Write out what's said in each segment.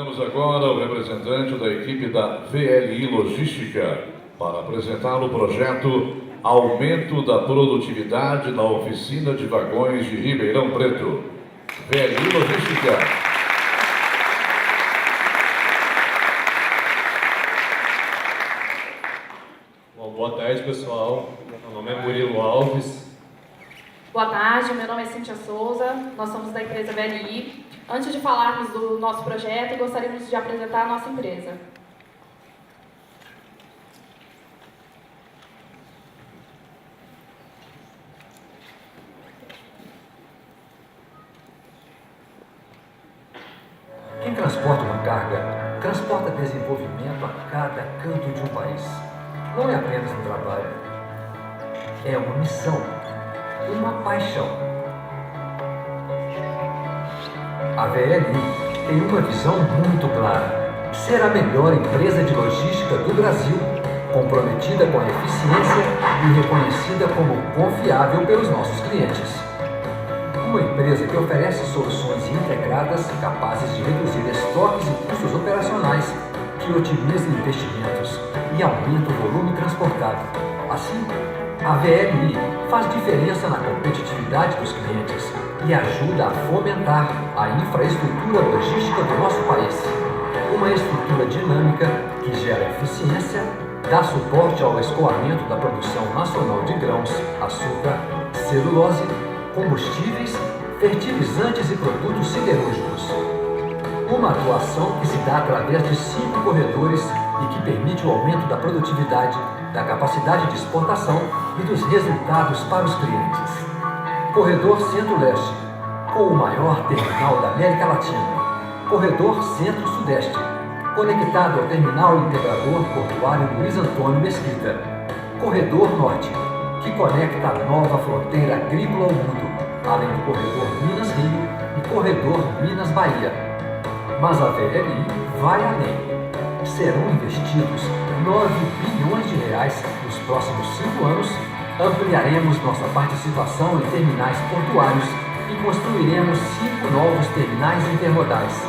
Convidamos agora o representante da equipe da VLI Logística para apresentar o projeto Aumento da Produtividade na Oficina de Vagões de Ribeirão Preto. VLI Logística. Bom, boa tarde, pessoal. Meu nome é Murilo Alves. Boa tarde, meu nome é Cíntia Souza, nós somos da empresa VLI. Antes de falarmos do nosso projeto, gostaríamos de apresentar a nossa empresa. Quem transporta uma carga, transporta desenvolvimento a cada canto de um país. Não é apenas um trabalho, é uma missão, uma paixão. A VLI tem uma visão muito clara: ser a melhor empresa de logística do Brasil, comprometida com a eficiência e reconhecida como confiável pelos nossos clientes. Uma empresa que oferece soluções integradas capazes de reduzir estoques e custos operacionais, que otimiza investimentos e aumenta o volume transportado. Assim, a VLI faz diferença na competitividade dos clientes e ajuda a fomentar a infraestrutura logística do nosso país. Uma estrutura dinâmica que gera eficiência, dá suporte ao escoamento da produção nacional de grãos, açúcar, celulose, combustíveis, fertilizantes e produtos siderúrgicos. Uma atuação que se dá através de 5 corredores e que permite o aumento da produtividade, da capacidade de exportação e dos resultados para os clientes. Corredor Centro-Leste, com o maior terminal da América Latina. Corredor Centro-Sudeste, conectado ao terminal integrador portuário Luiz Antônio Mesquita. Corredor Norte, que conecta a nova fronteira agrícola ao mundo, além do corredor Minas-Rio e corredor Minas-Bahia. Mas a VLI vai além. Serão investidos 9 bilhões de reais nos próximos 5 anos, ampliaremos nossa participação em terminais portuários e construiremos 5 novos terminais intermodais.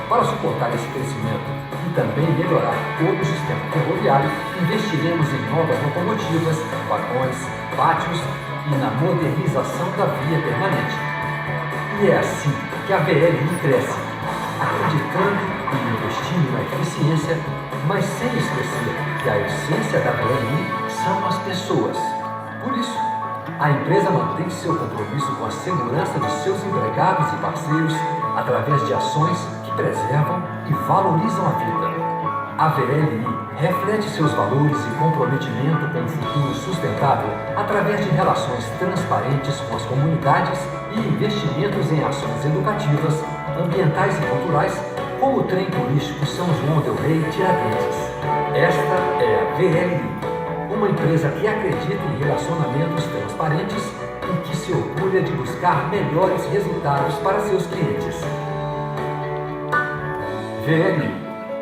Para suportar esse crescimento e também melhorar todo o sistema ferroviário, investiremos em novas locomotivas, vagões, pátios e na modernização da via permanente. E é assim que a VLI cresce, acreditando e investindo na eficiência, mas sem esquecer que a essência da VLI são as pessoas. Por isso, a empresa mantém seu compromisso com a segurança de seus empregados e parceiros através de ações que preservam e valorizam a vida. A VLI reflete seus valores e comprometimento com um futuro sustentável através de relações transparentes com as comunidades e investimentos em ações educativas, ambientais e culturais, como o trem turístico São João del Rei Tiradentes. Esta é a VLI, uma empresa que acredita em relacionamentos transparentes e que se orgulha de buscar melhores resultados para seus clientes. VLI,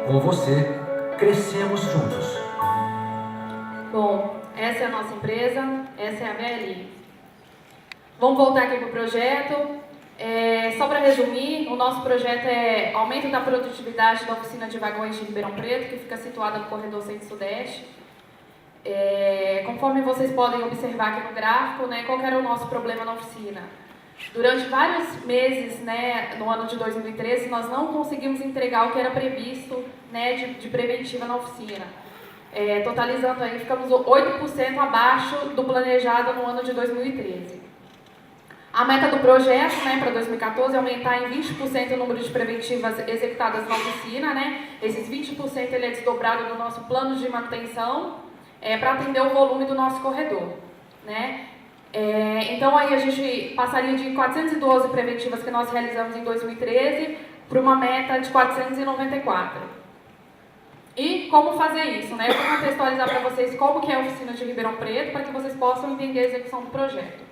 com você, crescemos juntos. Bom, essa é a nossa empresa, essa é a VLI. Vamos voltar aqui para o projeto. Só para resumir, o nosso projeto é aumento da produtividade da oficina de vagões de Ribeirão Preto, que fica situada no corredor Centro-Sudeste. Conforme vocês podem observar aqui no gráfico, né, qual era o nosso problema na oficina? Durante vários meses, né, no ano de 2013, nós não conseguimos entregar o que era previsto, né, de preventiva na oficina. Totalizando aí, ficamos 8% abaixo do planejado no ano de 2013. A meta do projeto, né, para 2014 é aumentar em 20% o número de preventivas executadas na oficina, né? Esses 20% ele é desdobrado do nosso plano de manutenção para atender o volume do nosso corredor, né? Então aí a gente passaria de 412 preventivas que nós realizamos em 2013 para uma meta de 494. E como fazer isso, né? Eu vou contextualizar para vocês como que é a oficina de Ribeirão Preto para que vocês possam entender a execução do projeto.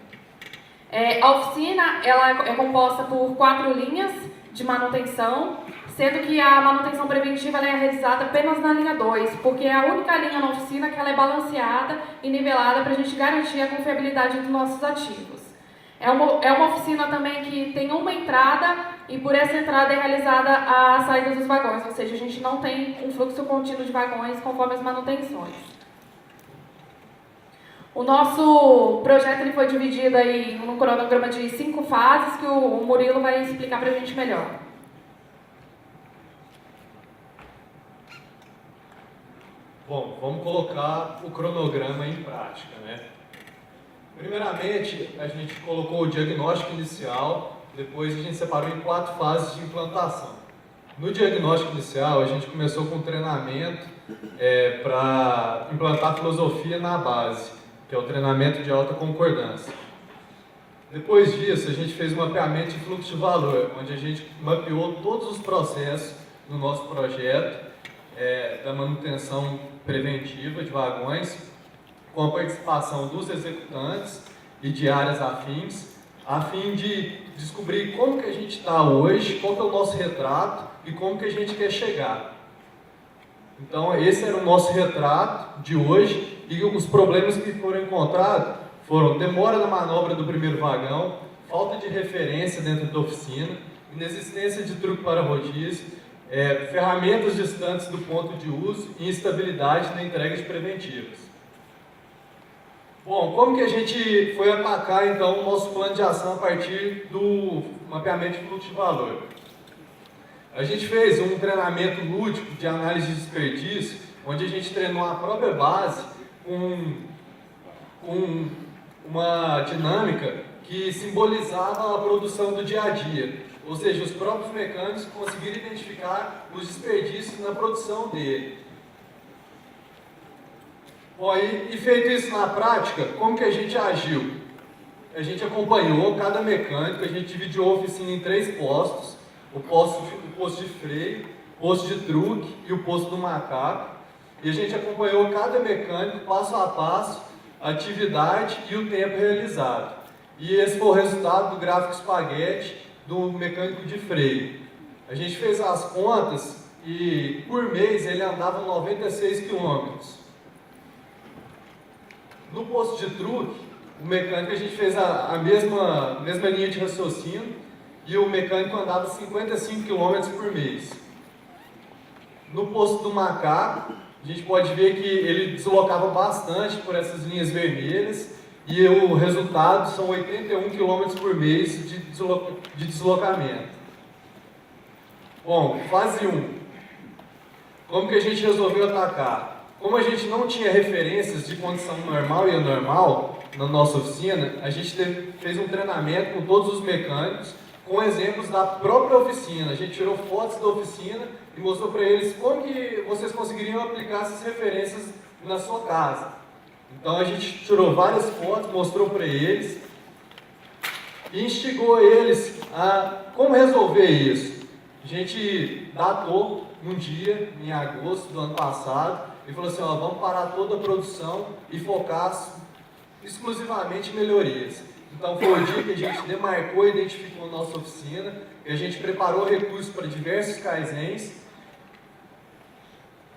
A oficina ela é composta por 4 linhas de manutenção, sendo que a manutenção preventiva ela é realizada apenas na linha 2, porque é a única linha na oficina que ela é balanceada e nivelada para a gente garantir a confiabilidade dos nossos ativos. É uma oficina também que tem uma entrada e por essa entrada é realizada a saída dos vagões, ou seja, a gente não tem um fluxo contínuo de vagões conforme as manutenções. O nosso projeto ele foi dividido aí num cronograma de 5 fases que o Murilo vai explicar para a gente melhor. Bom, vamos colocar o cronograma em prática, né? Primeiramente, a gente colocou o diagnóstico inicial, depois a gente separou em 4 fases de implantação. No diagnóstico inicial, a gente começou com um treinamento para implantar filosofia na base, que é o treinamento de alta concordância. Depois disso, a gente fez um mapeamento de fluxo de valor, onde a gente mapeou todos os processos do nosso projeto, da manutenção preventiva de vagões, com a participação dos executantes e de áreas afins, a fim de descobrir como que a gente está hoje, qual que é o nosso retrato e como que a gente quer chegar. Então, esse era o nosso retrato de hoje e os problemas que foram encontrados foram demora na manobra do primeiro vagão, falta de referência dentro da oficina, inexistência de truque para rodízio, ferramentas distantes do ponto de uso e instabilidade na entrega de preventivas. Bom, como que a gente foi atacar então o nosso plano de ação a partir do mapeamento de fluxo de valor? A gente fez um treinamento lúdico de análise de desperdício, onde a gente treinou a própria base com uma dinâmica que simbolizava a produção do dia a dia. Ou seja, os próprios mecânicos conseguiram identificar os desperdícios na produção dele. Bom, e feito isso na prática, como que a gente agiu? A gente acompanhou cada mecânico, a gente dividiu a oficina em 3 postos, o posto de freio, o posto de truque e o posto do macaco, e a gente acompanhou cada mecânico passo a passo, a atividade e o tempo realizado. E esse foi o resultado do gráfico espaguete do mecânico de freio. A gente fez as contas e por mês ele andava 96 quilômetros. No posto de truque, o mecânico a gente fez a mesma linha de raciocínio e o mecânico andava 55 km por mês. No posto do macaco, a gente pode ver que ele deslocava bastante por essas linhas vermelhas e o resultado são 81 km por mês de deslocamento. Bom, fase 1. Como que a gente resolveu atacar? Como a gente não tinha referências de condição normal e anormal na nossa oficina, a gente fez um treinamento com todos os mecânicos, com exemplos da própria oficina. A gente tirou fotos da oficina e mostrou para eles como que vocês conseguiriam aplicar essas referências na sua casa. Então a gente tirou várias fotos, mostrou para eles e instigou eles a como resolver isso. A gente datou um dia, em agosto do ano passado, e falou assim, vamos parar toda a produção e focar exclusivamente em melhorias. Então foi o dia que a gente demarcou e identificou a nossa oficina, e a gente preparou recursos para diversos kaizens,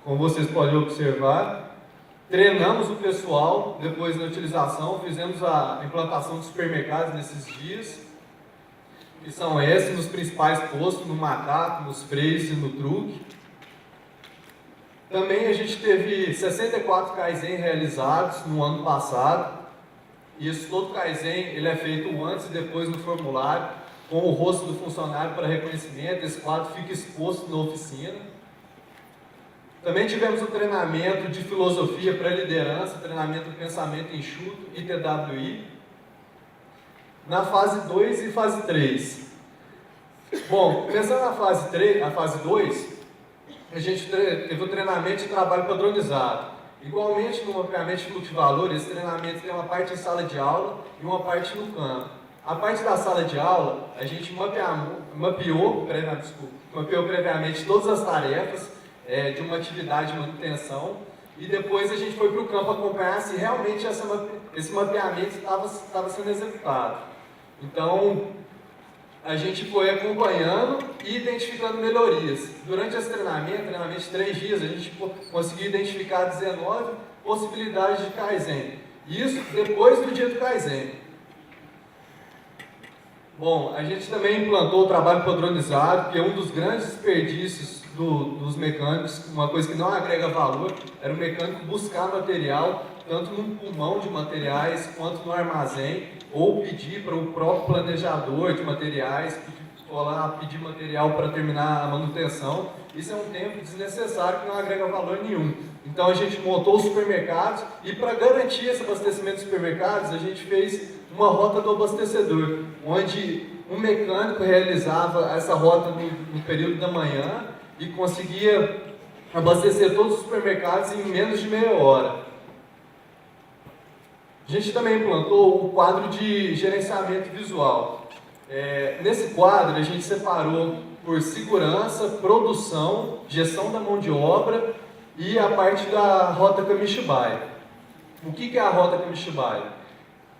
como vocês podem observar. Treinamos o pessoal, depois na utilização, fizemos a implantação de supermercados nesses dias, que são esses nos principais postos, no macaco, nos freios e no truque. Também a gente teve 64 Kaizen realizados no ano passado. E esse todo Kaizen ele é feito antes e depois no formulário, com o rosto do funcionário para reconhecimento. Esse quadro fica exposto na oficina. Também tivemos um treinamento de filosofia para liderança, treinamento de pensamento enxuto e TWI. Na fase 2 e fase 3. Bom, pensando na fase 3, a fase 2, a gente teve o treinamento de trabalho padronizado. Igualmente no mapeamento de fluxo de valor, esse treinamento tem uma parte em sala de aula e uma parte no campo. A parte da sala de aula, a gente mapeou previamente todas as tarefas de uma atividade de manutenção e depois a gente foi para o campo acompanhar se realmente esse mapeamento estava sendo executado. Então, a gente foi acompanhando e identificando melhorias. Durante esse treinamento de 3 dias, a gente conseguiu identificar 19 possibilidades de Kaizen. Isso depois do dia do Kaizen. Bom, a gente também implantou o trabalho padronizado, que é um dos grandes desperdícios dos mecânicos, uma coisa que não agrega valor, era o mecânico buscar material, tanto num pulmão de materiais, quanto no armazém, ou pedir para o próprio planejador de materiais, pedir material para terminar a manutenção. Isso é um tempo desnecessário que não agrega valor nenhum. Então a gente montou os supermercados e, para garantir esse abastecimento dos supermercados, a gente fez uma rota do abastecedor, onde um mecânico realizava essa rota no período da manhã e conseguia abastecer todos os supermercados em menos de meia hora. A gente também implantou o quadro de gerenciamento visual. Nesse quadro a gente separou por segurança, produção, gestão da mão de obra e a parte da rota Kamishibai. O que é a rota Kamishibai?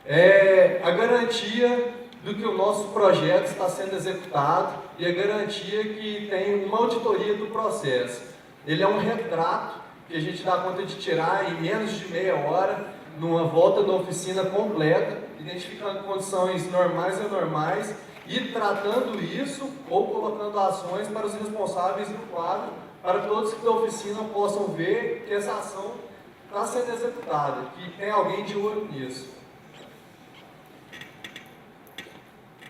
É a garantia do que o nosso projeto está sendo executado e a garantia que tem uma auditoria do processo. Ele é um retrato que a gente dá conta de tirar em menos de meia hora, numa volta da oficina completa, identificando condições normais e anormais e tratando isso ou colocando ações para os responsáveis do quadro, para todos que da oficina possam ver que essa ação está sendo executada, que tem alguém de olho nisso.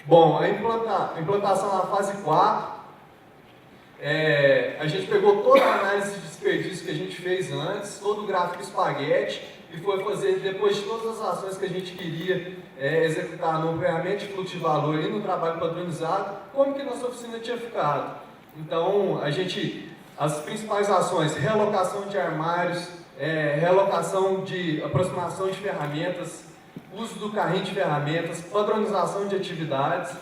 Bom, a implantação na fase 4, a gente pegou toda a análise de desperdício que a gente fez antes, todo o gráfico espaguete, e foi fazer, depois de todas as ações que a gente queria executar no ampliamento de fluxo de valor e no trabalho padronizado, como que nossa oficina tinha ficado. Então, as principais ações, realocação de armários, realocação de aproximação de ferramentas, uso do carrinho de ferramentas, padronização de atividades.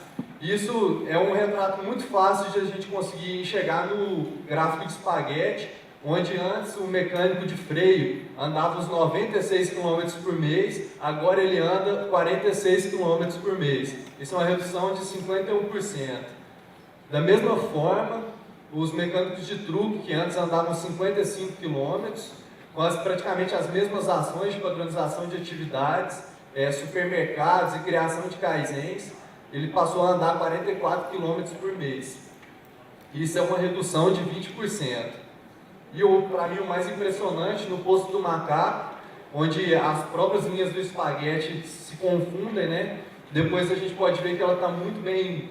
Isso é um retrato muito fácil de a gente conseguir enxergar no gráfico de espaguete, onde antes o mecânico de freio andava uns 96 km por mês, agora ele anda 46 km por mês. Isso é uma redução de 51%. Da mesma forma, os mecânicos de truque, que antes andavam 55 km, com praticamente as mesmas ações de padronização de atividades, supermercados e criação de kaizens, ele passou a andar 44 km por mês. Isso é uma redução de 20%. E para mim o mais impressionante, no posto do macaco, onde as próprias linhas do espaguete se confundem, né? Depois a gente pode ver que ela está muito bem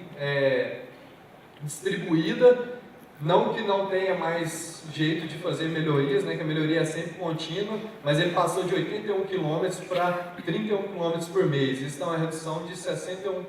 distribuída, não que não tenha mais jeito de fazer melhorias, né? Que a melhoria é sempre contínua, mas ele passou de 81 km para 31 km por mês. Isso é uma redução de 61%.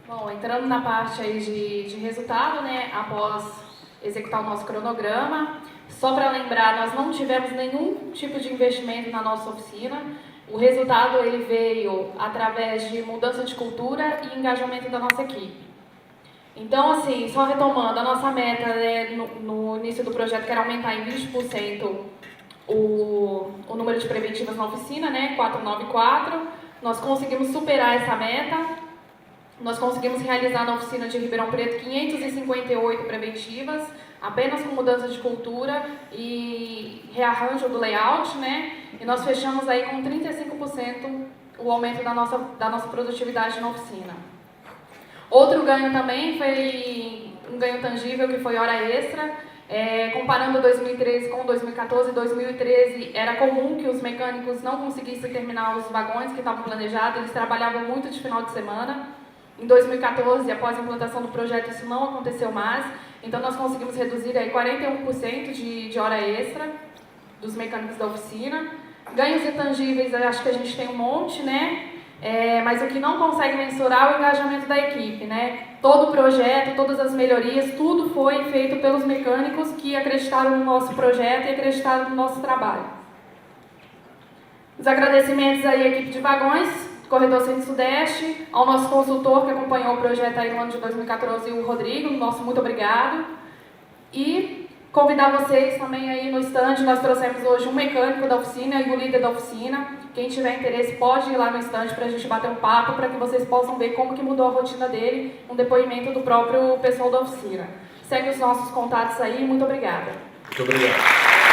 Bom, entrando na parte aí de resultado, né? Após executar o nosso cronograma, só para lembrar, nós não tivemos nenhum tipo de investimento na nossa oficina. O resultado ele veio através de mudança de cultura e engajamento da nossa equipe. Então, assim, só retomando, a nossa meta, né, no início do projeto, que era aumentar em 20% o número de preventivas na oficina, né, 494. Nós conseguimos superar essa meta. Nós conseguimos realizar na oficina de Ribeirão Preto 558 preventivas, apenas com mudança de cultura e rearranjo do layout, né? E nós fechamos aí com 35% o aumento da nossa produtividade na oficina. Outro ganho também foi um ganho tangível, que foi hora extra. Comparando 2013 com 2014, 2013 era comum que os mecânicos não conseguissem terminar os vagões que estavam planejados, eles trabalhavam muito de final de semana. Em 2014, após a implantação do projeto, isso não aconteceu mais, então nós conseguimos reduzir aí 41% de hora extra dos mecânicos da oficina. Ganhos intangíveis, eu acho que a gente tem um monte, né? Mas o que não consegue mensurar é o engajamento da equipe, né? Todo o projeto, todas as melhorias, tudo foi feito pelos mecânicos que acreditaram no nosso projeto e acreditaram no nosso trabalho. Os agradecimentos aí à equipe de vagões, Corredor Centro-Sudeste, ao nosso consultor que acompanhou o projeto aí no ano de 2014, o Rodrigo, nosso muito obrigado. E convidar vocês também aí no stand, nós trouxemos hoje um mecânico da oficina e o líder da oficina. Quem tiver interesse pode ir lá no stand para a gente bater um papo, para que vocês possam ver como que mudou a rotina dele, um depoimento do próprio pessoal da oficina. Segue os nossos contatos aí, muito obrigada. Muito obrigado.